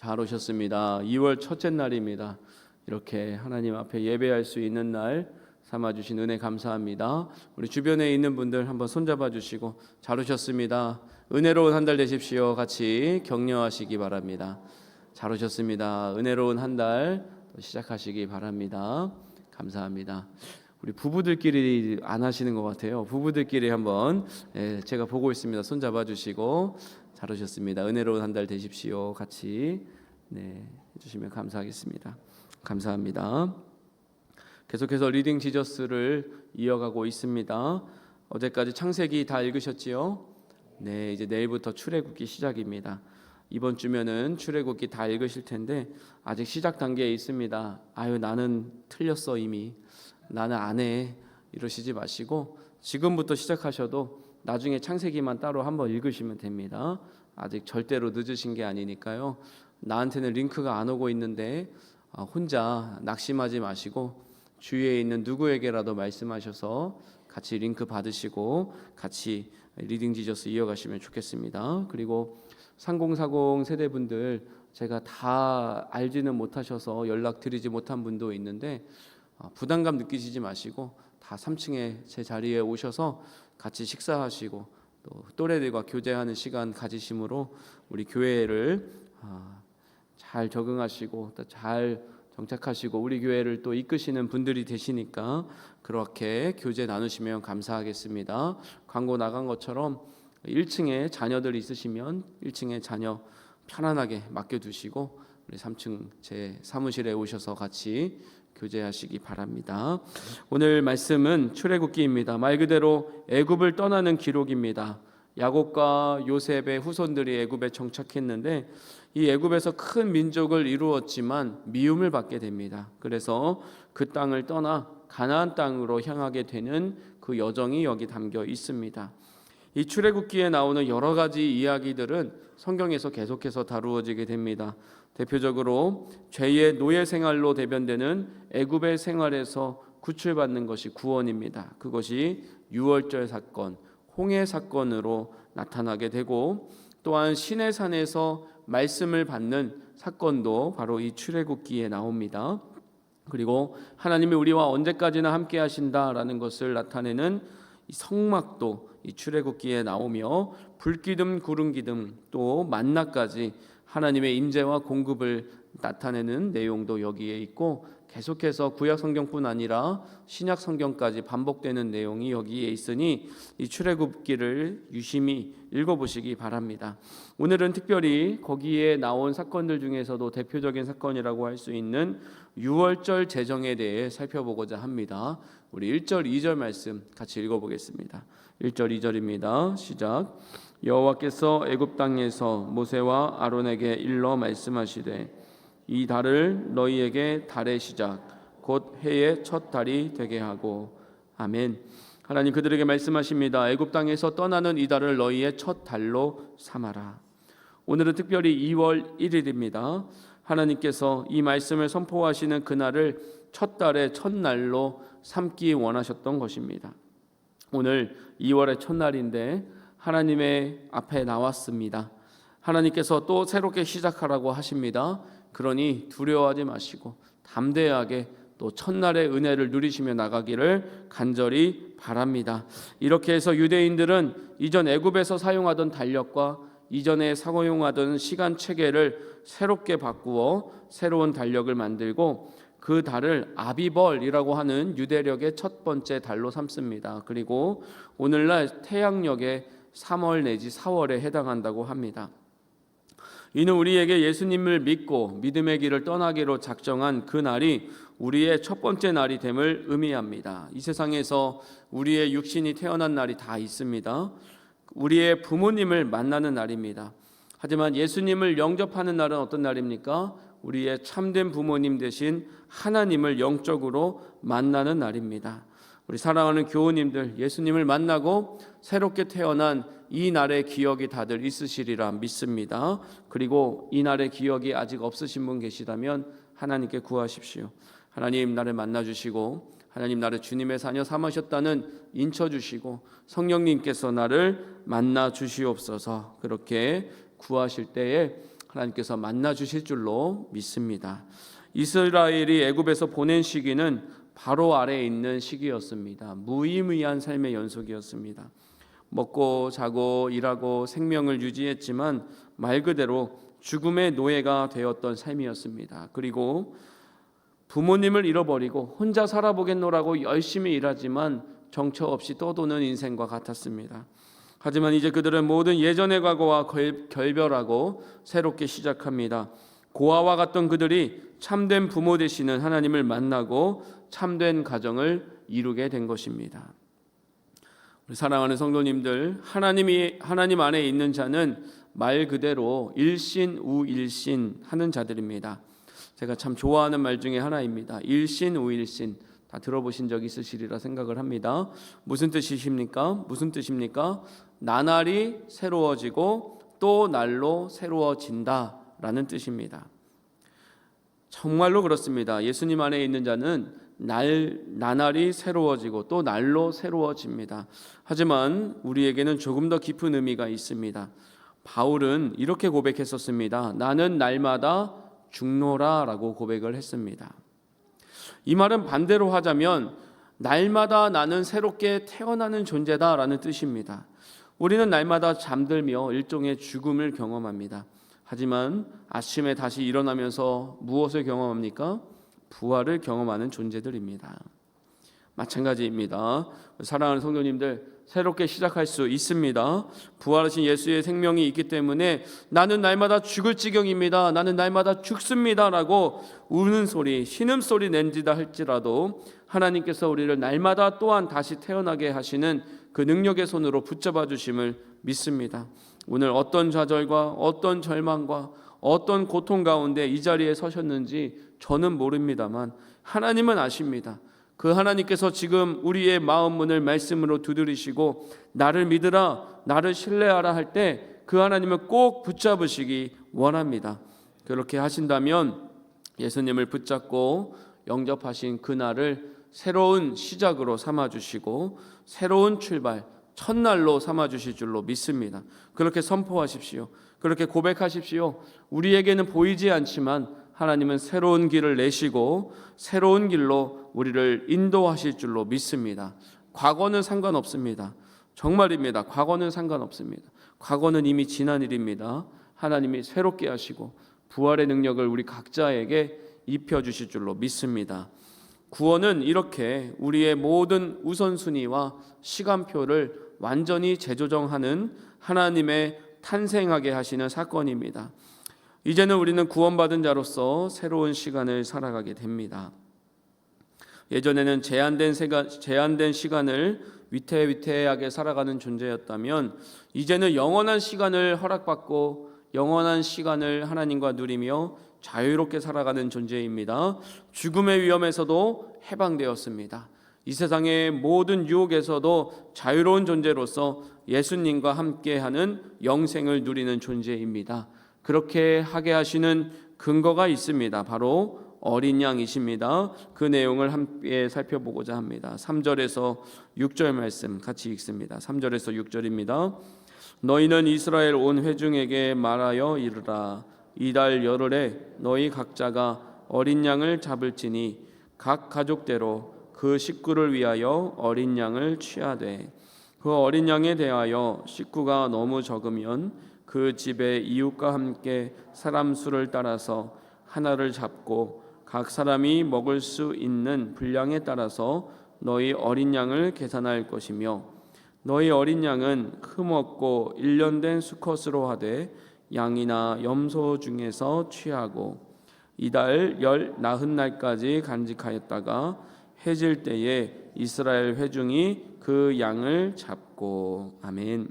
잘 오셨습니다. 2월 첫째 날입니다. 이렇게 하나님 앞에 예배할 수 있는 날 삼아주신 은혜 감사합니다. 우리 주변에 있는 분들 한번 손잡아 주시고 잘 오셨습니다. 은혜로운 한 달 되십시오. 같이 격려하시기 바랍니다. 잘 오셨습니다. 은혜로운 한 달 시작하시기 바랍니다. 감사합니다. 우리 부부들끼리 안 하시는 것 같아요. 부부들끼리 한번 제가 보고 있습니다. 손잡아 주시고 잘 오셨습니다. 은혜로운 한 달 되십시오. 같이 해주시면 감사하겠습니다. 감사합니다. 계속해서 리딩 지저스를 이어가고 있습니다. 어제까지 창세기 다 읽으셨지요? 네, 이제 내일부터 출애굽기 시작입니다. 이번 주면은 출애굽기 다 읽으실 텐데 아직 시작 단계에 있습니다. 아유, 나는 틀렸어 이미. 나는 안 해. 이러시지 마시고 지금부터 시작하셔도 나중에 창세기만 따로 한번 읽으시면 됩니다. 아직 절대로 늦으신 게 아니니까요. 나한테는 링크가 안 오고 있는데 혼자 낙심하지 마시고 주위에 있는 누구에게라도 말씀하셔서 같이 링크 받으시고 같이 리딩 지저스 이어가시면 좋겠습니다. 그리고 3040 세대분들 제가 다 알지는 못하셔서 연락드리지 못한 분도 있는데 부담감 느끼시지 마시고 다 3층에 제 자리에 오셔서 같이 식사하시고 또 또래들과 교제하는 시간 가지심으로 우리 교회를 잘 적응하시고 또 잘 정착하시고 우리 교회를 또 이끄시는 분들이 되시니까 그렇게 교제 나누시면 감사하겠습니다. 광고 나간 것처럼 1층에 자녀들이 있으시면 1층에 자녀 편안하게 맡겨두시고 우리 3층 제 사무실에 오셔서 같이 교제하시기 바랍니다. 오늘 말씀은 출애굽기입니다. 말 그대로 애굽을 떠나는 기록입니다. 야곱과 요셉의 후손들이 애굽에 정착했는데 이 애굽에서 큰 민족을 이루었지만 미움을 받게 됩니다. 그래서 그 땅을 떠나 가나안 땅으로 향하게 되는 그 여정이 여기 담겨 있습니다. 이 출애굽기에 나오는 여러 가지 이야기들은 성경에서 계속해서 다루어지게 됩니다. 대표적으로 죄의 노예 생활로 대변되는 애굽의 생활에서 구출받는 것이 구원입니다. 그것이 유월절 사건, 홍해 사건으로 나타나게 되고 또한 시내산에서 말씀을 받는 사건도 바로 이 출애굽기에 나옵니다. 그리고 하나님이 우리와 언제까지나 함께 하신다라는 것을 나타내는 이 성막도 이 출애굽기에 나오며 불기둥 구름기둥 또 만나까지 하나님의 임재와 공급을 나타내는 내용도 여기에 있고 계속해서 구약 성경뿐 아니라 신약 성경까지 반복되는 내용이 여기에 있으니 이 출애굽기를 유심히 읽어보시기 바랍니다. 오늘은 특별히 거기에 나온 사건들 중에서도 대표적인 사건이라고 할 수 있는 유월절 제정에 대해 살펴보고자 합니다. 우리 1절 2절 말씀 같이 읽어보겠습니다. 1절 2절입니다. 시작. 여호와께서 애굽 땅에서 모세와 아론에게 일러 말씀하시되 이 달을 너희에게 달의 시작 곧 해의 첫 달이 되게 하고. 아멘. 하나님 그들에게 말씀하십니다. 애굽 땅에서 떠나는 이 달을 너희의 첫 달로 삼아라. 오늘은 특별히 2월 1일입니다. 하나님께서 이 말씀을 선포하시는 그날을 첫 달의 첫날로 삼기 원하셨던 것입니다. 오늘 2월의 첫날인데 하나님의 앞에 나왔습니다. 하나님께서 또 새롭게 시작하라고 하십니다. 그러니 두려워하지 마시고 담대하게 또 첫날의 은혜를 누리시며 나가기를 간절히 바랍니다. 이렇게 해서 유대인들은 이전 애굽에서 사용하던 달력과 이전에 사용하던 시간 체계를 새롭게 바꾸어 새로운 달력을 만들고 그 달을 아비벌이라고 하는 유대력의 첫 번째 달로 삼습니다. 그리고 오늘날 태양력의 3월 내지 4월에 해당한다고 합니다. 이는 우리에게 예수님을 믿고 믿음의 길을 떠나기로 작정한 그 날이 우리의 첫 번째 날이 됨을 의미합니다. 이 세상에서 우리의 육신이 태어난 날이 다 있습니다. 우리의 부모님을 만나는 날입니다. 하지만 예수님을 영접하는 날은 어떤 날입니까? 우리의 참된 부모님 되신 하나님을 영적으로 만나는 날입니다. 우리 사랑하는 교우님들, 예수님을 만나고 새롭게 태어난 이 날의 기억이 다들 있으시리라 믿습니다. 그리고 이 날의 기억이 아직 없으신 분 계시다면 하나님께 구하십시오. 하나님 나를 만나주시고 하나님 나를 주님의 자녀 삼으셨다는 인쳐주시고 성령님께서 나를 만나주시옵소서. 그렇게 구하실 때에 하나님께서 만나 주실 줄로 믿습니다. 이스라엘이 애굽에서 보낸 시기는 바로 아래에 있는 시기였습니다. 무의미한 삶의 연속이었습니다. 먹고 자고 일하고 생명을 유지했지만 말 그대로 죽음의 노예가 되었던 삶이었습니다. 그리고 부모님을 잃어버리고 혼자 살아보겠노라고 열심히 일하지만 정처 없이 떠도는 인생과 같았습니다. 하지만 이제 그들은 모든 예전의 과거와 결별하고 새롭게 시작합니다. 고아와 같던 그들이 참된 부모 되시는 하나님을 만나고 참된 가정을 이루게 된 것입니다. 우리 사랑하는 성도님들, 하나님 안에 있는 자는 말 그대로 일신우일신 하는 자들입니다. 제가 참 좋아하는 말 중에 하나입니다. 일신우일신, 다 들어보신 적 있으시리라 생각을 합니다. 무슨 뜻이십니까? 무슨 뜻입니까? 나날이 새로워지고 또 날로 새로워진다 라는 뜻입니다. 정말로 그렇습니다. 예수님 안에 있는 자는 나날이 새로워지고 또 날로 새로워집니다. 하지만 우리에게는 조금 더 깊은 의미가 있습니다. 바울은 이렇게 고백했었습니다. 나는 날마다 죽노라 라고 고백을 했습니다. 이 말은 반대로 하자면 날마다 나는 새롭게 태어나는 존재다 라는 뜻입니다. 우리는 날마다 잠들며 일종의 죽음을 경험합니다. 하지만 아침에 다시 일어나면서 무엇을 경험합니까? 부활을 경험하는 존재들입니다. 마찬가지입니다. 사랑하는 성도님들, 새롭게 시작할 수 있습니다. 부활하신 예수의 생명이 있기 때문에 나는 날마다 죽을 지경입니다. 나는 날마다 죽습니다 라고 우는 소리, 신음소리 낸지다 할지라도 하나님께서 우리를 날마다 또한 다시 태어나게 하시는 그 능력의 손으로 붙잡아 주심을 믿습니다. 오늘 어떤 좌절과 어떤 절망과 어떤 고통 가운데 이 자리에 서셨는지 저는 모릅니다만 하나님은 아십니다. 그 하나님께서 지금 우리의 마음 문을 말씀으로 두드리시고 나를 믿으라, 나를 신뢰하라 할 때 그 하나님을 꼭 붙잡으시기 원합니다. 그렇게 하신다면 예수님을 붙잡고 영접하신 그날을 새로운 시작으로 삼아주시고 새로운 출발, 첫날로 삼아주실 줄로 믿습니다. 그렇게 선포하십시오. 그렇게 고백하십시오. 우리에게는 보이지 않지만 하나님은 새로운 길을 내시고 새로운 길로 우리를 인도하실 줄로 믿습니다. 과거는 상관없습니다. 정말입니다. 과거는 상관없습니다. 과거는 이미 지난 일입니다. 하나님이 새롭게 하시고 부활의 능력을 우리 각자에게 입혀주실 줄로 믿습니다. 구원은 이렇게 우리의 모든 우선순위와 시간표를 완전히 재조정하는 하나님의 탄생하게 하시는 사건입니다. 이제는 우리는 구원받은 자로서 새로운 시간을 살아가게 됩니다. 예전에는 제한된 시간을 위태위태하게 살아가는 존재였다면 이제는 영원한 시간을 허락받고 영원한 시간을 하나님과 누리며 자유롭게 살아가는 존재입니다. 죽음의 위험에서도 해방되었습니다. 이 세상의 모든 유혹에서도 자유로운 존재로서 예수님과 함께하는 영생을 누리는 존재입니다. 그렇게 하게 하시는 근거가 있습니다. 바로 어린 양이십니다. 그 내용을 함께 살펴보고자 합니다. 3절에서 6절 말씀 같이 읽습니다. 3절에서 6절입니다. 너희는 이스라엘 온 회중에게 말하여 이르라. 이달 열흘에 너희 각자가 어린 양을 잡을지니 각 가족대로 그 식구를 위하여 어린 양을 취하되 그 어린 양에 대하여 식구가 너무 적으면 그 집의 이웃과 함께 사람 수를 따라서 하나를 잡고 각 사람이 먹을 수 있는 분량에 따라서 너희 어린 양을 계산할 것이며 너희 어린 양은 흠없고 1년 된 수컷으로 하되 양이나 염소 중에서 취하고 이달 나흔 날까지 간직하였다가 해질 때에 이스라엘 회중이 그 양을 잡고. 아멘.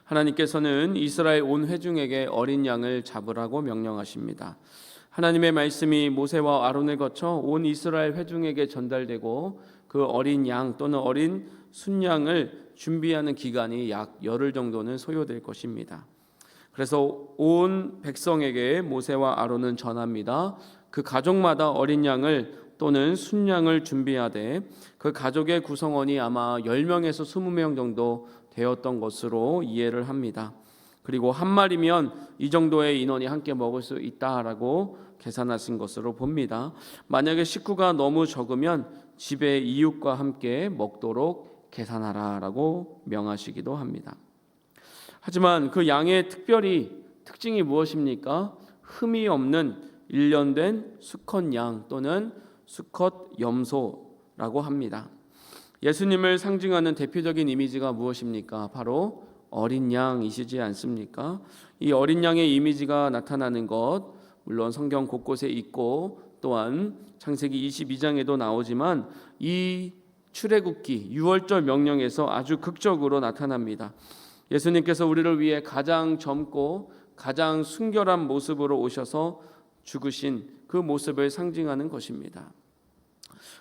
하나님께서는 이스라엘 온 회중에게 어린 양을 잡으라고 명령하십니다. 하나님의 말씀이 모세와 아론을 거쳐 온 이스라엘 회중에게 전달되고 그 어린 양 또는 어린 순양을 준비하는 기간이 약 열흘 정도는 소요될 것입니다. 그래서 온 백성에게 모세와 아론은 전합니다. 그 가족마다 어린 양을 또는 순양을 준비하되 그 가족의 구성원이 아마 10명에서 20명 정도 되었던 것으로 이해를 합니다. 그리고 한 마리면 이 정도의 인원이 함께 먹을 수 있다라고 계산하신 것으로 봅니다. 만약에 식구가 너무 적으면 집의 이웃과 함께 먹도록 계산하라라고 명하시기도 합니다. 하지만 그 양의 특징이 무엇입니까? 흠이 없는 일련된 수컷 양 또는 수컷 염소라고 합니다. 예수님을 상징하는 대표적인 이미지가 무엇입니까? 바로 어린 양이시지 않습니까? 이 어린 양의 이미지가 나타나는 것 물론 성경 곳곳에 있고 또한 창세기 22장에도 나오지만 이 출애굽기 6월절 명령에서 아주 극적으로 나타납니다. 예수님께서 우리를 위해 가장 젊고 가장 순결한 모습으로 오셔서 죽으신 그 모습을 상징하는 것입니다.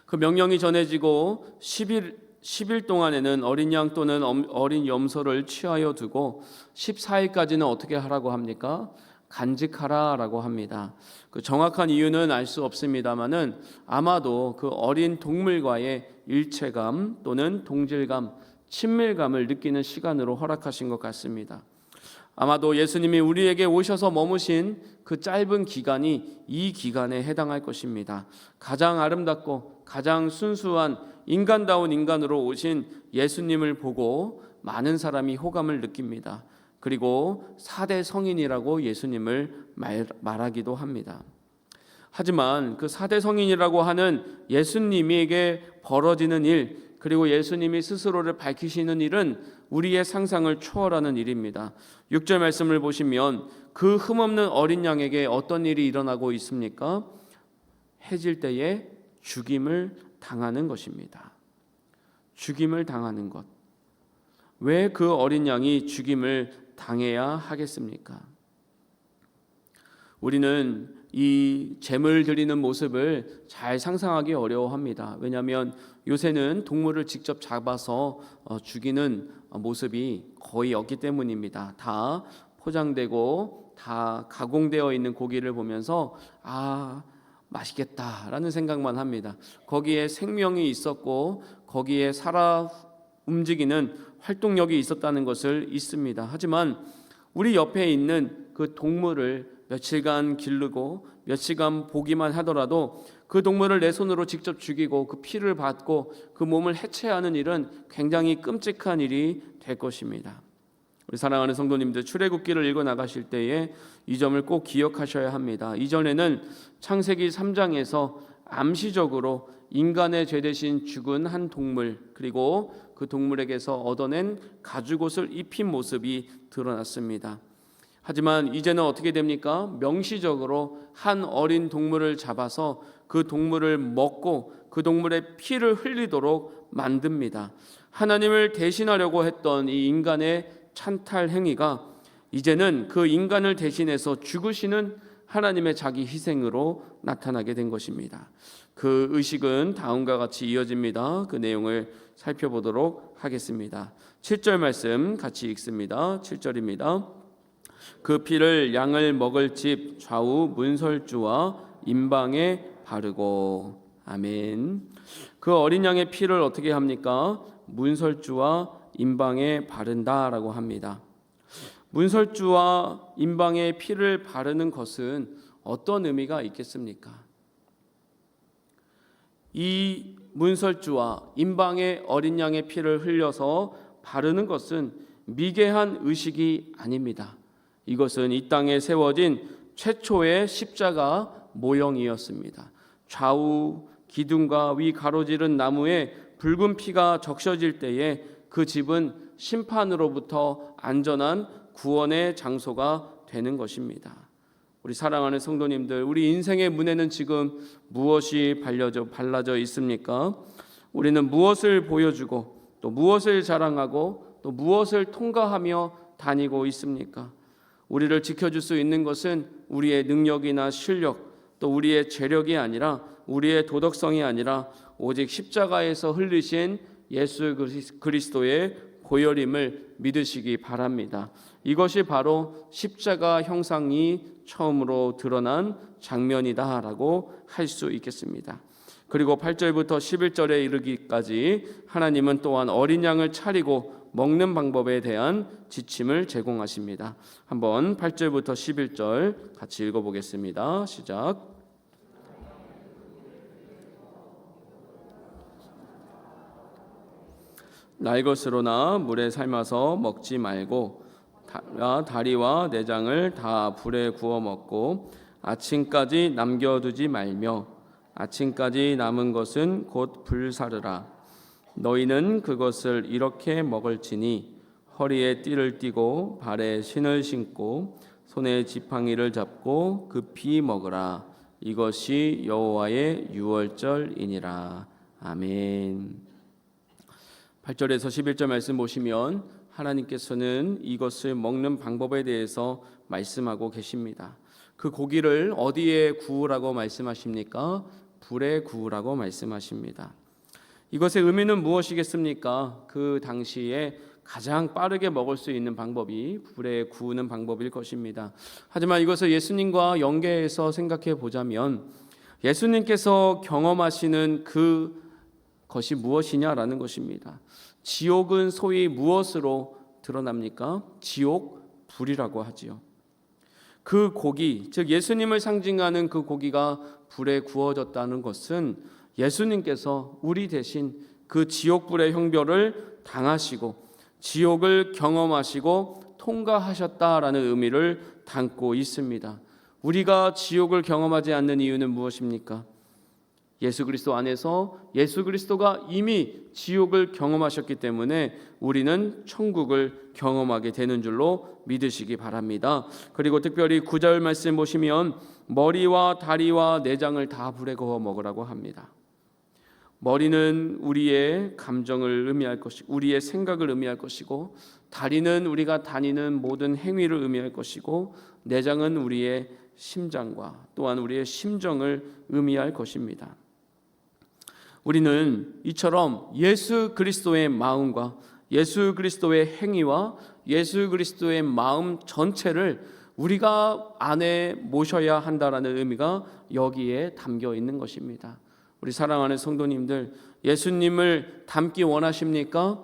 그 명령이 전해지고 10일 동안에는 어린 양 또는 어린 염소를 취하여 두고 14일까지는 어떻게 하라고 합니까? 간직하라라고 합니다. 그 정확한 이유는 알 수 없습니다만은 아마도 그 어린 동물과의 일체감 또는 동질감, 친밀감을 느끼는 시간으로 허락하신 것 같습니다. 아마도 예수님이 우리에게 오셔서 머무신 그 짧은 기간이 이 기간에 해당할 것입니다. 가장 아름답고 가장 순수한 인간다운 인간으로 오신 예수님을 보고 많은 사람이 호감을 느낍니다. 그리고 4대 성인이라고 예수님을 말하기도 합니다. 하지만 그 4대 성인이라고 하는 예수님에게 벌어지는 일, 그리고 예수님이 스스로를 밝히시는 일은 우리의 상상을 초월하는 일입니다. 6절 말씀을 보시면 그 흠없는 어린 양에게 어떤 일이 일어나고 있습니까? 해질 때에 죽임을 당하는 것입니다. 죽임을 당하는 것. 왜 그 어린 양이 죽임을 당해야 하겠습니까? 우리는 이 제물 드리는 모습을 잘 상상하기 어려워합니다. 왜냐하면 요새는 동물을 직접 잡아서 죽이는 모습이 거의 없기 때문입니다. 다 포장되고 다 가공되어 있는 고기를 보면서 맛있겠다라는 생각만 합니다. 거기에 생명이 있었고 거기에 살아 움직이는 활동력이 있었다는 것을 잊습니다. 하지만 우리 옆에 있는 그 동물을 며칠간 기르고 며칠간 보기만 하더라도 그 동물을 내 손으로 직접 죽이고 그 피를 받고 그 몸을 해체하는 일은 굉장히 끔찍한 일이 될 것입니다. 우리 사랑하는 성도님들, 출애굽기를 읽어 나가실 때에 이 점을 꼭 기억하셔야 합니다. 이전에는 창세기 3장에서 암시적으로 인간의 죄 대신 죽은 한 동물, 그리고 그 동물에게서 얻어낸 가죽옷을 입힌 모습이 드러났습니다. 하지만 이제는 어떻게 됩니까? 명시적으로 한 어린 동물을 잡아서 그 동물을 먹고 그 동물의 피를 흘리도록 만듭니다. 하나님을 대신하려고 했던 이 인간의 찬탈 행위가 이제는 그 인간을 대신해서 죽으시는 하나님의 자기 희생으로 나타나게 된 것입니다. 그 의식은 다음과 같이 이어집니다. 그 내용을 살펴보도록 하겠습니다. 7절 말씀 같이 읽습니다. 7절입니다. 그 피를 양을 먹을 집 좌우 문설주와 임방에 바르고. 아멘. 그 어린 양의 피를 어떻게 합니까? 문설주와 임방에 바른다라고 합니다. 문설주와 임방에 피를 바르는 것은 어떤 의미가 있겠습니까? 이 문설주와 임방에 어린 양의 피를 흘려서 바르는 것은 미개한 의식이 아닙니다. 이것은 이 땅에 세워진 최초의 십자가 모형이었습니다. 좌우 기둥과 위 가로지른 나무에 붉은 피가 적셔질 때에 그 집은 심판으로부터 안전한 구원의 장소가 되는 것입니다. 우리 사랑하는 성도님들, 우리 인생의 문에는 지금 무엇이 발라져 있습니까? 우리는 무엇을 보여주고 또 무엇을 자랑하고 또 무엇을 통과하며 다니고 있습니까? 우리를 지켜줄 수 있는 것은 우리의 능력이나 실력 또 우리의 재력이 아니라 우리의 도덕성이 아니라 오직 십자가에서 흘리신 예수 그리스도의 보혈임을 믿으시기 바랍니다. 이것이 바로 십자가 형상이 처음으로 드러난 장면이다라고 할 수 있겠습니다. 그리고 8절부터 11절에 이르기까지 하나님은 또한 어린 양을 차리고 먹는 방법에 대한 지침을 제공하십니다. 한번 8절부터 11절 같이 읽어보겠습니다. 시작. 날 것으로나 물에 삶아서 먹지 말고 다리와 내장을 다 불에 구워 먹고 아침까지 남겨두지 말며 아침까지 남은 것은 곧 불사르라. 너희는 그것을 이렇게 먹을지니 허리에 띠를 띠고 발에 신을 신고 손에 지팡이를 잡고 급히 먹으라. 이것이 여호와의 유월절이니라. 아멘. 8절에서 11절 말씀 보시면 하나님께서는 이것을 먹는 방법에 대해서 말씀하고 계십니다. 그 고기를 어디에 구우라고 말씀하십니까? 불에 구우라고 말씀하십니다. 이것의 의미는 무엇이겠습니까? 그 당시에 가장 빠르게 먹을 수 있는 방법이 불에 구우는 방법일 것입니다. 하지만 이것을 예수님과 연계해서 생각해 보자면 예수님께서 경험하시는 그 것이 무엇이냐라는 것입니다. 지옥은 소위 무엇으로 드러납니까? 지옥 불이라고 하지요. 그 고기, 즉 예수님을 상징하는 그 고기가 불에 구워졌다는 것은 예수님께서 우리 대신 그 지옥불의 형벌을 당하시고 지옥을 경험하시고 통과하셨다라는 의미를 담고 있습니다. 우리가 지옥을 경험하지 않는 이유는 무엇입니까? 예수 그리스도 안에서 예수 그리스도가 이미 지옥을 경험하셨기 때문에 우리는 천국을 경험하게 되는 줄로 믿으시기 바랍니다. 그리고 특별히 9절 말씀 보시면 머리와 다리와 내장을 다 불에 구워 먹으라고 합니다. 머리는 우리의 감정을 의미할 것이고 우리의 생각을 의미할 것이고 다리는 우리가 다니는 모든 행위를 의미할 것이고 내장은 우리의 심장과 또한 우리의 심정을 의미할 것입니다. 우리는 이처럼 예수 그리스도의 마음과 예수 그리스도의 행위와 예수 그리스도의 마음 전체를 우리가 안에 모셔야 한다라는 의미가 여기에 담겨 있는 것입니다. 우리 사랑하는 성도님들, 예수님을 닮기 원하십니까?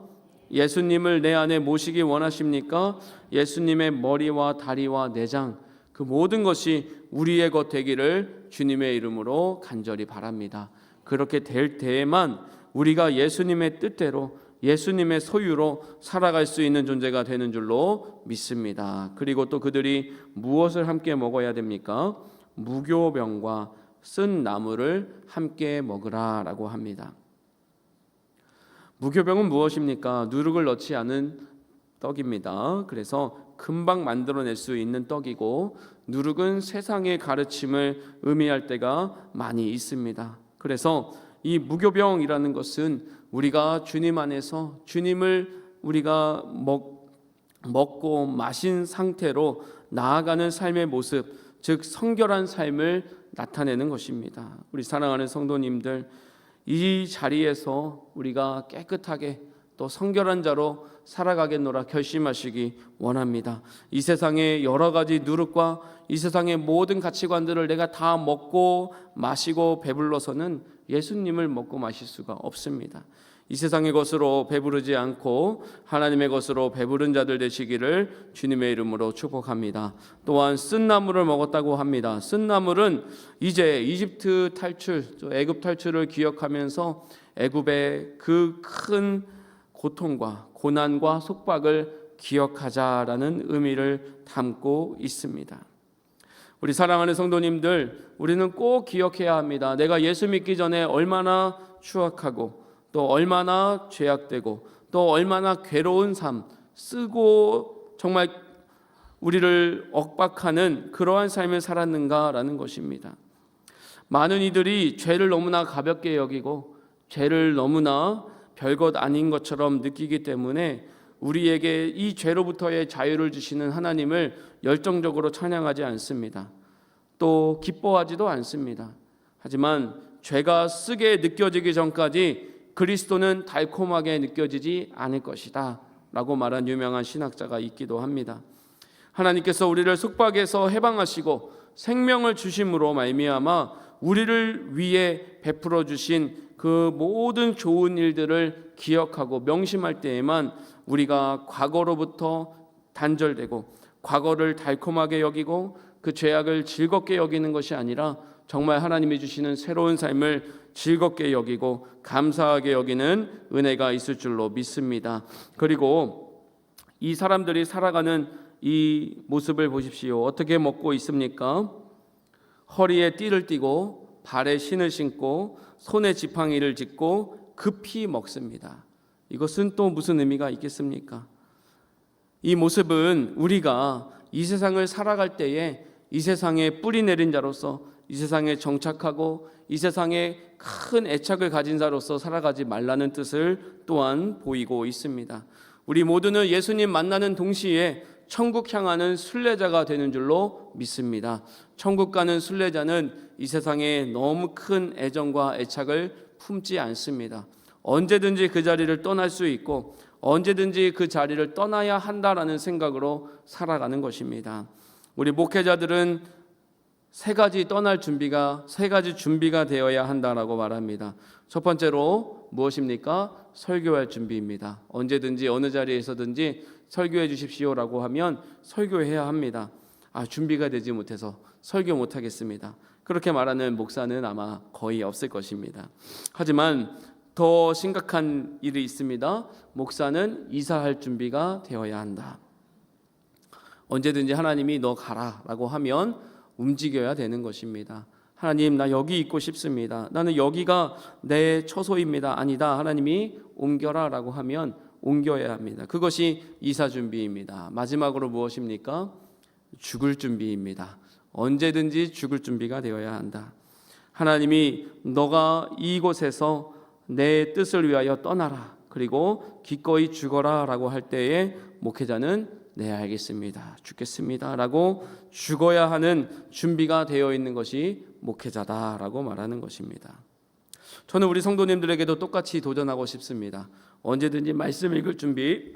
예수님을 내 안에 모시기 원하십니까? 예수님의 머리와 다리와 내장 그 모든 것이 우리의 것 되기를 주님의 이름으로 간절히 바랍니다. 그렇게 될 때에만 우리가 예수님의 뜻대로 예수님의 소유로 살아갈 수 있는 존재가 되는 줄로 믿습니다. 그리고 또 그들이 무엇을 함께 먹어야 됩니까? 무교병과 쓴 나물을 함께 먹으라라고 합니다. 무교병은 무엇입니까? 누룩을 넣지 않은 떡입니다. 그래서 금방 만들어낼 수 있는 떡이고 누룩은 세상의 가르침을 의미할 때가 많이 있습니다. 그래서 이 무교병이라는 것은 우리가 주님 안에서 주님을 우리가 먹고 마신 상태로 나아가는 삶의 모습, 즉 성결한 삶을 나타내는 것입니다. 우리 사랑하는 성도님들, 이 자리에서 우리가 깨끗하게 또 성결한 자로 살아가겠노라 결심하시기 원합니다. 이 세상의 여러 가지 누룩과 이 세상의 모든 가치관들을 내가 다 먹고 마시고 배불러서는 예수님을 먹고 마실 수가 없습니다. 이 세상의 것으로 배부르지 않고 하나님의 것으로 배부른 자들 되시기를 주님의 이름으로 축복합니다. 또한 쓴 나물을 먹었다고 합니다. 쓴 나물은 이제 이집트 탈출, 애굽 탈출을 기억하면서 애굽의 그 큰 고통과 고난과 속박을 기억하자라는 의미를 담고 있습니다. 우리 사랑하는 성도님들, 우리는 꼭 기억해야 합니다. 내가 예수 믿기 전에 얼마나 추악하고 또 얼마나 죄악되고 또 얼마나 괴로운 삶, 쓰고 정말 우리를 억박하는 그러한 삶을 살았는가라는 것입니다. 많은 이들이 죄를 너무나 가볍게 여기고 죄를 너무나 별것 아닌 것처럼 느끼기 때문에 우리에게 이 죄로부터의 자유를 주시는 하나님을 열정적으로 찬양하지 않습니다. 또 기뻐하지도 않습니다. 하지만 죄가 쓰게 느껴지기 전까지 그리스도는 달콤하게 느껴지지 않을 것이다 라고 말한 유명한 신학자가 있기도 합니다. 하나님께서 우리를 속박에서 해방하시고 생명을 주심으로 말미암아 우리를 위해 베풀어 주신 그 모든 좋은 일들을 기억하고 명심할 때에만 우리가 과거로부터 단절되고 과거를 달콤하게 여기고 그 죄악을 즐겁게 여기는 것이 아니라 정말 하나님이 주시는 새로운 삶을 즐겁게 여기고 감사하게 여기는 은혜가 있을 줄로 믿습니다. 그리고 이 사람들이 살아가는 이 모습을 보십시오. 어떻게 먹고 있습니까? 허리에 띠를 띠고 발에 신을 신고 손에 지팡이를 짚고 급히 먹습니다. 이것은 또 무슨 의미가 있겠습니까? 이 모습은 우리가 이 세상을 살아갈 때에 이 세상에 뿌리 내린 자로서 이 세상에 정착하고 이 세상에 큰 애착을 가진 자로서 살아가지 말라는 뜻을 또한 보이고 있습니다. 우리 모두는 예수님 만나는 동시에 천국 향하는 순례자가 되는 줄로 믿습니다. 천국 가는 순례자는 이 세상에 너무 큰 애정과 애착을 품지 않습니다. 언제든지 그 자리를 떠날 수 있고 언제든지 그 자리를 떠나야 한다라는 생각으로 살아가는 것입니다. 우리 목회자들은 세 가지 준비가 되어야 한다라고 말합니다. 첫 번째로 무엇입니까? 설교할 준비입니다. 언제든지 어느 자리에서든지 설교해 주십시오라고 하면 설교해야 합니다. 준비가 되지 못해서 설교 못하겠습니다. 그렇게 말하는 목사는 아마 거의 없을 것입니다. 하지만 더 심각한 일이 있습니다. 목사는 이사할 준비가 되어야 한다. 언제든지 하나님이 너 가라라고 하면 움직여야 되는 것입니다. 하나님, 나 여기 있고 싶습니다. 나는 여기가 내 처소입니다. 아니다. 하나님이 옮겨라라고 하면 옮겨야 합니다. 그것이 이사 준비입니다. 마지막으로 무엇입니까? 죽을 준비입니다. 언제든지 죽을 준비가 되어야 한다. 하나님이 너가 이곳에서 내 뜻을 위하여 떠나라. 그리고 기꺼이 죽어라 라고 할 때에 목회자는 네, 알겠습니다. 죽겠습니다 라고 죽어야 하는 준비가 되어 있는 것이 목회자다라고 말하는 것입니다. 저는 우리 성도님들에게도 똑같이 도전하고 싶습니다. 언제든지 말씀 읽을 준비,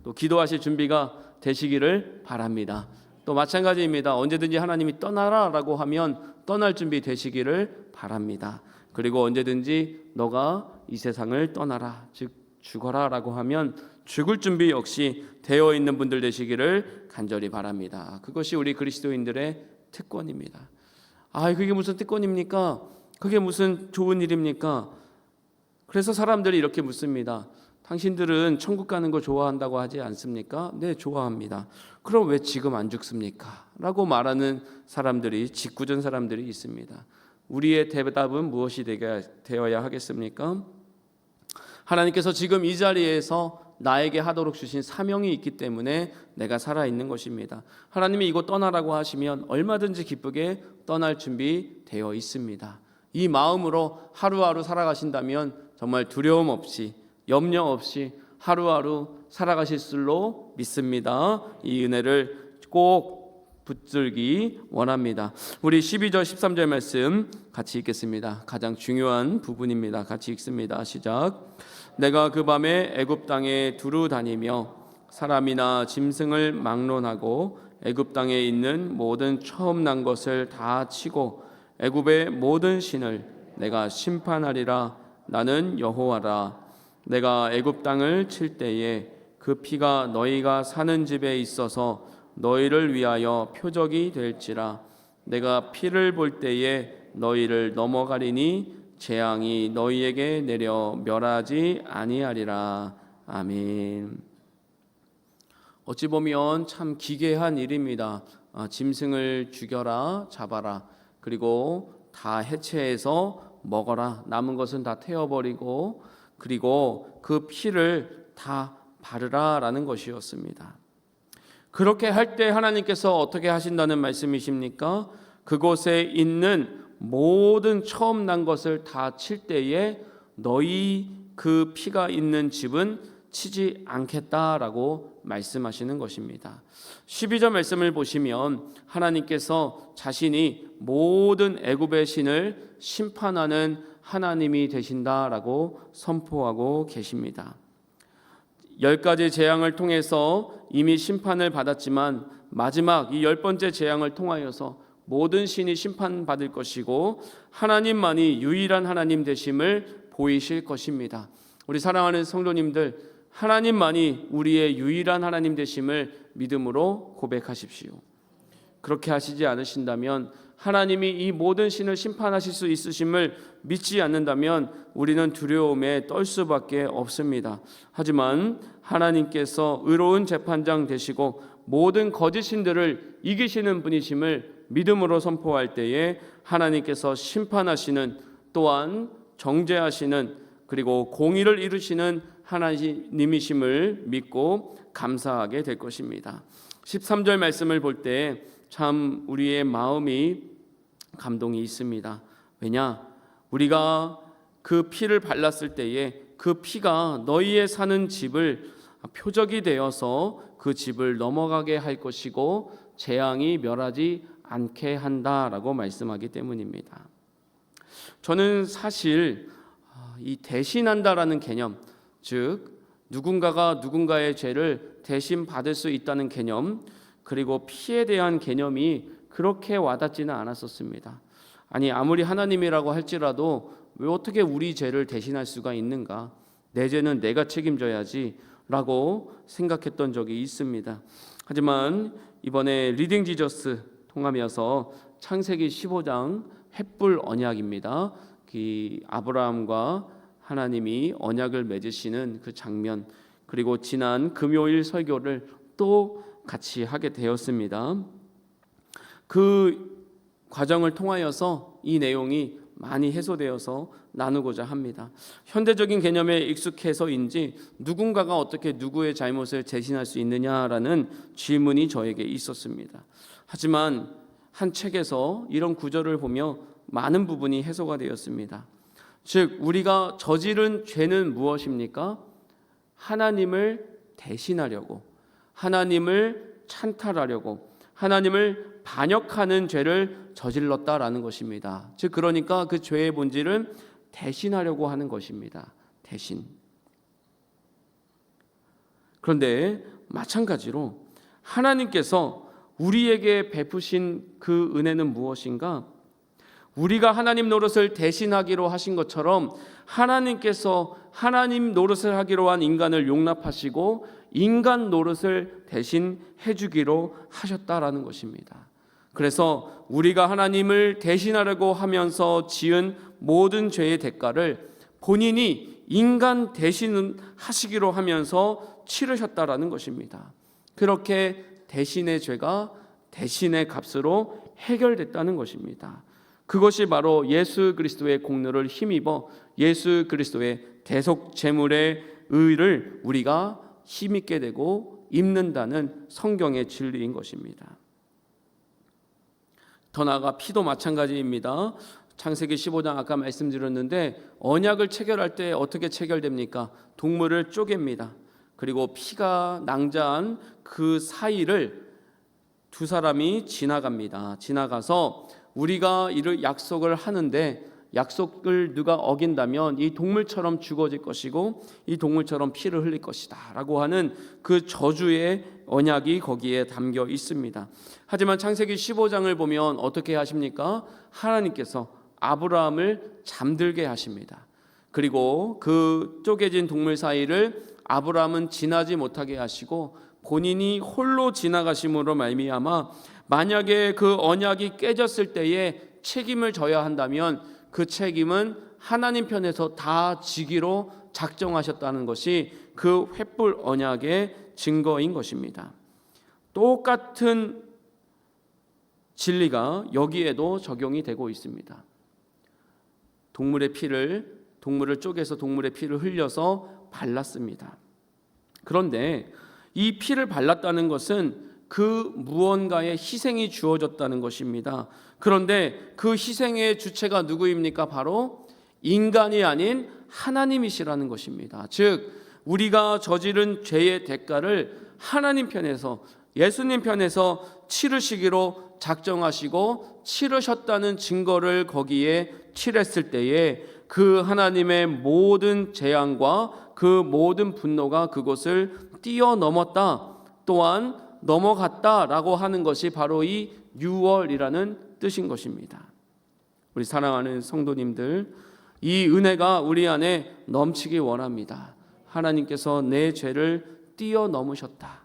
또 기도하실 준비가 되시기를 바랍니다. 또 마찬가지입니다. 언제든지 하나님이 떠나라라고 하면 떠날 준비 되시기를 바랍니다. 그리고 언제든지 너가 이 세상을 떠나라, 즉 죽어라라고 하면 죽을 준비 역시 되어 있는 분들 되시기를 간절히 바랍니다. 그것이 우리 그리스도인들의 특권입니다. 그게 무슨 특권입니까? 그게 무슨 좋은 일입니까? 그래서 사람들이 이렇게 묻습니다. 당신들은 천국 가는 거 좋아한다고 하지 않습니까? 네, 좋아합니다. 그럼 왜 지금 안 죽습니까? 라고 말하는 사람들이, 짓궂은 사람들이 있습니다. 우리의 대답은 무엇이 되어야 하겠습니까? 하나님께서 지금 이 자리에서 나에게 하도록 주신 사명이 있기 때문에 내가 살아있는 것입니다. 하나님이 이곳 떠나라고 하시면 얼마든지 기쁘게 떠날 준비 되어 있습니다. 이 마음으로 하루하루 살아가신다면 정말 두려움 없이 염려 없이 하루하루 살아가실 줄로 믿습니다. 이 은혜를 꼭 붙들기 원합니다. 우리 12절 13절 말씀 같이 읽겠습니다. 가장 중요한 부분입니다. 같이 읽습니다. 시작. 내가 그 밤에 애굽 땅에 두루 다니며 사람이나 짐승을 막론하고 애굽 땅에 있는 모든 처음 난 것을 다 치고 애굽의 모든 신을 내가 심판하리라. 나는 여호와라. 내가 애굽 땅을 칠 때에 그 피가 너희가 사는 집에 있어서 너희를 위하여 표적이 될지라. 내가 피를 볼 때에 너희를 넘어가리니 재앙이 너희에게 내려 멸하지 아니하리라. 아멘. 어찌 보면 참 기괴한 일입니다. 짐승을 죽여라, 잡아라, 그리고 다 해체해서 먹어라, 남은 것은 다 태워버리고 그리고 그 피를 다 바르라 라는 것이었습니다. 그렇게 할 때 하나님께서 어떻게 하신다는 말씀이십니까? 그곳에 있는 모든 처음 난 것을 다 칠 때에 너희 그 피가 있는 집은 치지 않겠다라고 말씀하시는 것입니다. 12절 말씀을 보시면 하나님께서 자신이 모든 애굽의 신을 심판하는 하나님이 되신다라고 선포하고 계십니다. 10가지 재앙을 통해서 이미 심판을 받았지만 마지막 이 10번째 재앙을 통하여서 모든 신이 심판받을 것이고 하나님만이 유일한 하나님 되심을 보이실 것입니다. 우리 사랑하는 성도님들, 하나님만이 우리의 유일한 하나님 되심을 믿음으로 고백하십시오. 그렇게 하시지 않으신다면, 하나님이 이 모든 신을 심판하실 수 있으심을 믿지 않는다면 우리는 두려움에 떨 수밖에 없습니다. 하지만 하나님께서 의로운 재판장 되시고 모든 거짓 신들을 이기시는 분이심을 믿음으로 선포할 때에 하나님께서 심판하시는, 또한 정죄하시는, 그리고 공의를 이루시는 하나님이심을 믿고 감사하게 될 것입니다. 13절 말씀을 볼 때 참 우리의 마음이 감동이 있습니다. 왜냐? 우리가 그 피를 발랐을 때에 그 피가 너희의 사는 집을 표적이 되어서 그 집을 넘어가게 할 것이고 재앙이 멸하지 않게 한다라고 말씀하기 때문입니다. 저는 사실 이 대신한다라는 개념, 즉 누군가가 누군가의 죄를 대신 받을 수 있다는 개념, 그리고 피에 대한 개념이 그렇게 와닿지는 않았었습니다. 아니, 아무리 하나님이라고 할지라도 왜 어떻게 우리 죄를 대신할 수가 있는가? 내 죄는 내가 책임져야지 라고 생각했던 적이 있습니다. 하지만 이번에 리딩 지저스 통하면서 창세기 15장 횃불 언약입니다. 그 아브라함과 하나님이 언약을 맺으시는 그 장면, 그리고 지난 금요일 설교를 또 같이 하게 되었습니다. 그 과정을 통하여서 이 내용이 많이 해소되어서 나누고자 합니다. 현대적인 개념에 익숙해서인지 누군가가 어떻게 누구의 잘못을 대신할 수 있느냐라는 질문이 저에게 있었습니다. 하지만 한 책에서 이런 구절을 보며 많은 부분이 해소가 되었습니다. 즉, 우리가 저지른 죄는 무엇입니까? 하나님을 대신하려고, 하나님을 찬탈하려고, 하나님을 반역하는 죄를 저질렀다라는 것입니다. 즉, 그러니까 그 죄의 본질은 대신하려고 하는 것입니다. 대신. 그런데 마찬가지로 하나님께서 우리에게 베푸신 그 은혜는 무엇인가? 우리가 하나님 노릇을 대신하기로 하신 것처럼 하나님께서 하나님 노릇을 하기로 한 인간을 용납하시고 인간 노릇을 대신 해주기로 하셨다라는 것입니다. 그래서 우리가 하나님을 대신하려고 하면서 지은 모든 죄의 대가를 본인이 인간 대신 하시기로 하면서 치르셨다라는 것입니다. 그렇게 대신의 죄가 대신의 값으로 해결됐다는 것입니다. 그것이 바로 예수 그리스도의 공로를 힘입어 예수 그리스도의 대속 제물의 의를 우리가 힘있게 되고 입는다는 성경의 진리인 것입니다. 더 나아가 피도 마찬가지입니다. 창세기 15장 아까 말씀드렸는데 언약을 체결할 때 어떻게 체결됩니까? 동물을 쪼갭니다. 그리고 피가 낭자한 그 사이를 두 사람이 지나갑니다. 지나가서 우리가 이를 약속을 하는데 약속을 누가 어긴다면 이 동물처럼 죽어질 것이고 이 동물처럼 피를 흘릴 것이다 라고 하는 그 저주의 언약이 거기에 담겨 있습니다. 하지만 창세기 15장을 보면 어떻게 하십니까? 하나님께서 아브라함을 잠들게 하십니다. 그리고 그 쪼개진 동물 사이를 아브라함은 지나지 못하게 하시고 본인이 홀로 지나가심으로 말미암아 만약에 그 언약이 깨졌을 때에 책임을 져야 한다면 그 책임은 하나님 편에서 다 지기로 작정하셨다는 것이 그 횃불 언약의 증거인 것입니다. 똑같은 진리가 여기에도 적용이 되고 있습니다. 동물의 피를, 동물을 쪼개서 동물의 피를 흘려서 발랐습니다. 그런데 이 피를 발랐다는 것은 그 무언가의 희생이 주어졌다는 것입니다. 그런데 그 희생의 주체가 누구입니까? 바로 인간이 아닌 하나님이시라는 것입니다. 즉 우리가 저지른 죄의 대가를 하나님 편에서, 예수님 편에서 치르시기로 작정하시고 치르셨다는 증거를 거기에 칠했을 때에 그 하나님의 모든 재앙과 그 모든 분노가 그것을 뛰어넘었다, 또한 넘어갔다라고 하는 것이 바로 이 유월이라는 뜻인 것입니다. 우리 사랑하는 성도님들, 이 은혜가 우리 안에 넘치기 원합니다. 하나님께서 내 죄를 뛰어넘으셨다.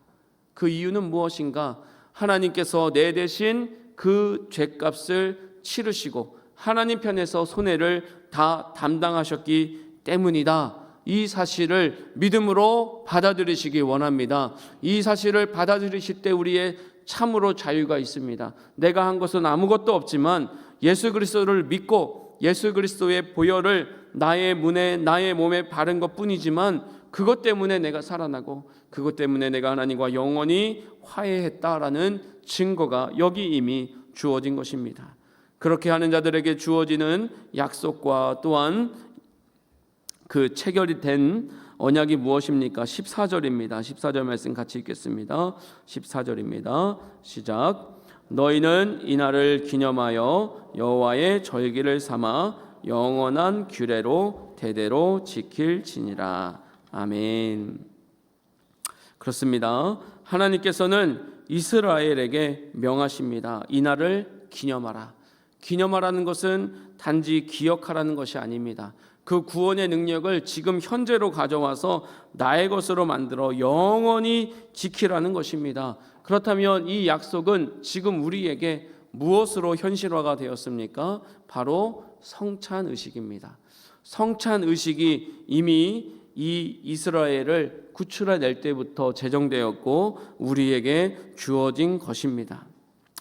그 이유는 무엇인가? 하나님께서 내 대신 그 죄값을 치르시고 하나님 편에서 손해를 다 담당하셨기 때문이다. 이 사실을 믿음으로 받아들이시기 원합니다. 이 사실을 받아들이실 때 우리의 참으로 자유가 있습니다. 내가 한 것은 아무것도 없지만 예수 그리스도를 믿고 예수 그리스도의 보혈을 나의 문에 나의 몸에 바른 것뿐이지만 그것 때문에 내가 살아나고 그것 때문에 내가 하나님과 영원히 화해했다라는 증거가 여기 이미 주어진 것입니다. 그렇게 하는 자들에게 주어지는 약속과 또한 그 체결이 된 언약이 무엇입니까? 14절입니다. 14절 말씀 같이 읽겠습니다. 14절입니다. 시작. 너희는 이날을 기념하여 여호와의 절기를 삼아 영원한 규례로 대대로 지킬지니라. 아멘. 그렇습니다. 하나님께서는 이스라엘에게 명하십니다. 이날을 기념하라. 기념하라는 것은 단지 기억하라는 것이 아닙니다. 그 구원의 능력을 지금 현재로 가져와서 나의 것으로 만들어 영원히 지키라는 것입니다. 그렇다면 이 약속은 지금 우리에게 무엇으로 현실화가 되었습니까? 바로 성찬의식입니다. 성찬의식이 이미 이 이스라엘을 구출해낼 때부터 제정되었고 우리에게 주어진 것입니다.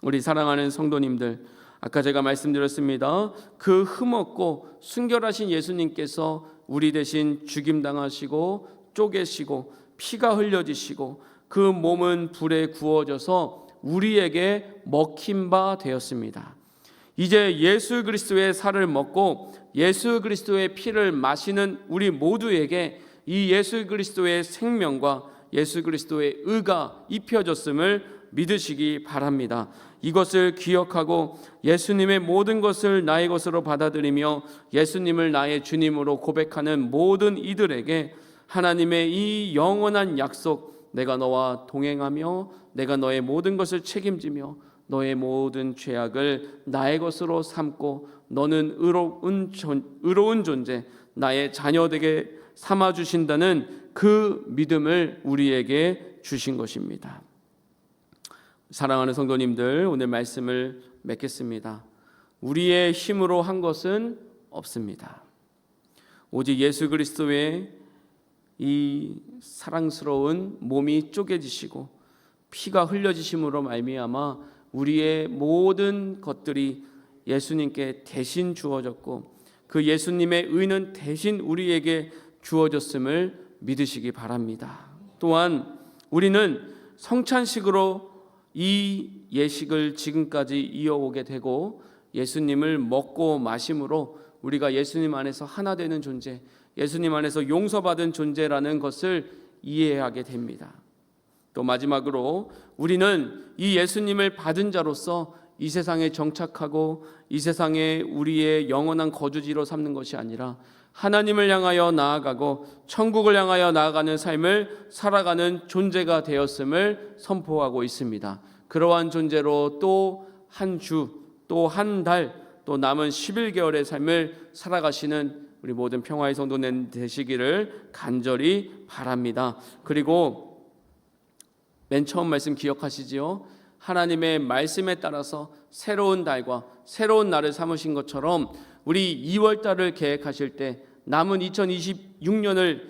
우리 사랑하는 성도님들, 아까 제가 말씀드렸습니다. 그 흠없고 순결하신 예수님께서 우리 대신 죽임당하시고 쪼개시고 피가 흘려지시고 그 몸은 불에 구워져서 우리에게 먹힌 바 되었습니다. 이제 예수 그리스도의 살을 먹고 예수 그리스도의 피를 마시는 우리 모두에게 이 예수 그리스도의 생명과 예수 그리스도의 의가 입혀졌음을 믿으시기 바랍니다. 이것을 기억하고 예수님의 모든 것을 나의 것으로 받아들이며 예수님을 나의 주님으로 고백하는 모든 이들에게 하나님의 이 영원한 약속, 내가 너와 동행하며 내가 너의 모든 것을 책임지며 너의 모든 죄악을 나의 것으로 삼고 너는 의로운 존재, 나의 자녀되게 삼아주신다는 그 믿음을 우리에게 주신 것입니다. 사랑하는 성도님들, 오늘 말씀을 맺겠습니다. 우리의 힘으로 한 것은 없습니다. 오직 예수 그리스도의 이 사랑스러운 몸이 쪼개지시고 피가 흘려지심으로 말미암아 우리의 모든 것들이 예수님께 대신 주어졌고 그 예수님의 의는 대신 우리에게 주어졌음을 믿으시기 바랍니다. 또한 우리는 성찬식으로 이 예식을 지금까지 이어오게 되고 예수님을 먹고 마심으로 우리가 예수님 안에서 하나 되는 존재, 예수님 안에서 용서받은 존재라는 것을 이해하게 됩니다. 또 마지막으로 우리는 이 예수님을 받은 자로서 이 세상에 정착하고 이 세상에 우리의 영원한 거주지로 삼는 것이 아니라 하나님을 향하여 나아가고 천국을 향하여 나아가는 삶을 살아가는 존재가 되었음을 선포하고 있습니다. 그러한 존재로 또 한 주, 또 한 달, 또 남은 11개월의 삶을 살아가시는 우리 모든 평화의 성도님 되시기를 간절히 바랍니다. 그리고 맨 처음 말씀 기억하시지요? 하나님의 말씀에 따라서 새로운 달과 새로운 날을 삼으신 것처럼 우리 2월 달을 계획하실 때 남은 2026년을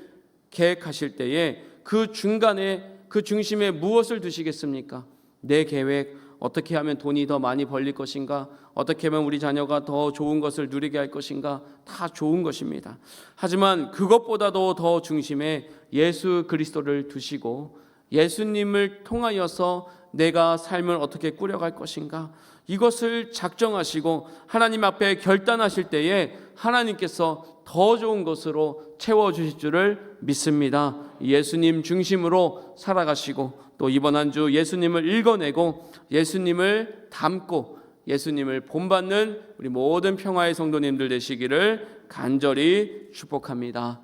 계획하실 때에 그 중간에 그 중심에 무엇을 두시겠습니까? 내 계획, 어떻게 하면 돈이 더 많이 벌릴 것인가? 어떻게 하면 우리 자녀가 더 좋은 것을 누리게 할 것인가? 다 좋은 것입니다. 하지만 그것보다도 더 중심에 예수 그리스도를 두시고 예수님을 통하여서 내가 삶을 어떻게 꾸려갈 것인가? 이것을 작정하시고 하나님 앞에 결단하실 때에 하나님께서 더 좋은 것으로 채워주실 줄을 믿습니다. 예수님 중심으로 살아가시고 또 이번 한 주 예수님을 읽어내고 예수님을 닮고 예수님을 본받는 우리 모든 평화의 성도님들 되시기를 간절히 축복합니다.